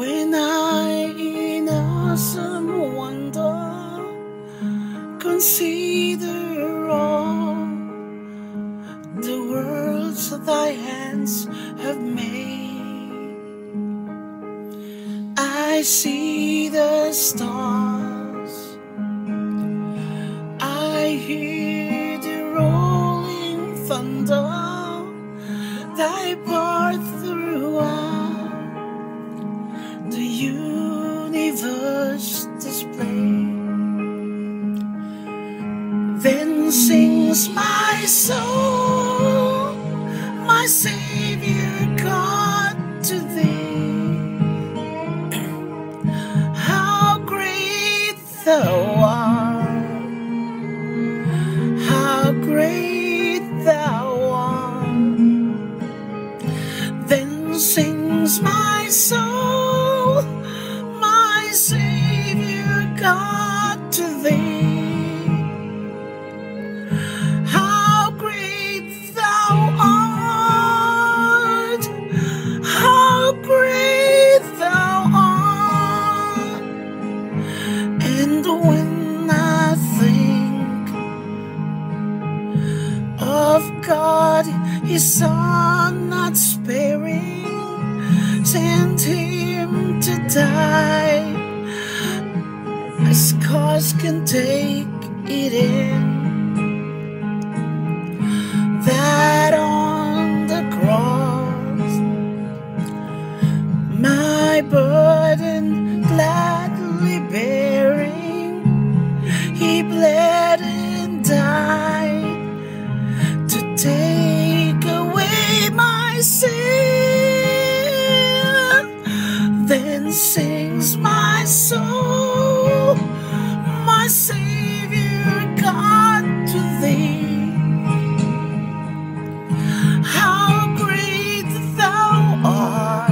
When I in awesome wonder consider all the worlds that thy hands have made, I see the stars, I hear the rolling thunder, thy path throughout the universe display. Then sings my soul, my Savior God, to thee. How great thou art, how great thou art. Then sings my soul, my Savior God, to thee. How great thou art, how great thou art. And when I think of God, His Son not sparing, sent Him to die, I scarce can take it in, that on the cross my burden gladly bearing, He bled and died to take away my sin. Then sings my soul, my Savior God, to thee. How great thou art,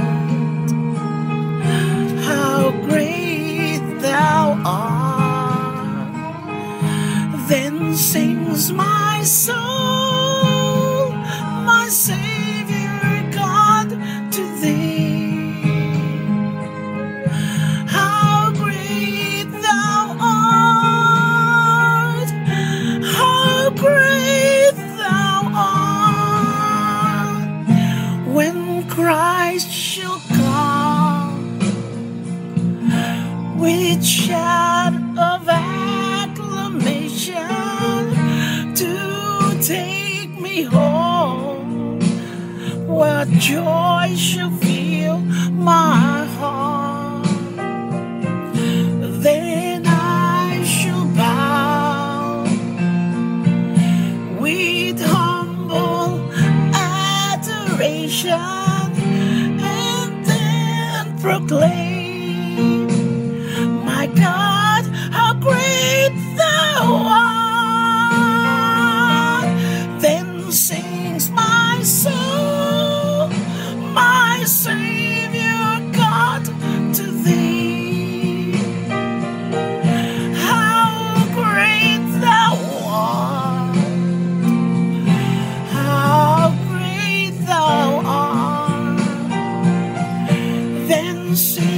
how great thou art. Then sings my soul, my Savior God, to thee. How great thou art, how great thou art. When Christ shall come with shout of acclamation to take me home, what joy shall fill my heart. Then I shall bow with humble adoration and then proclaim, my God, how great thou art. Then sings my soul, my Savior God, to thee. How great thou art, how great thou art. Then sings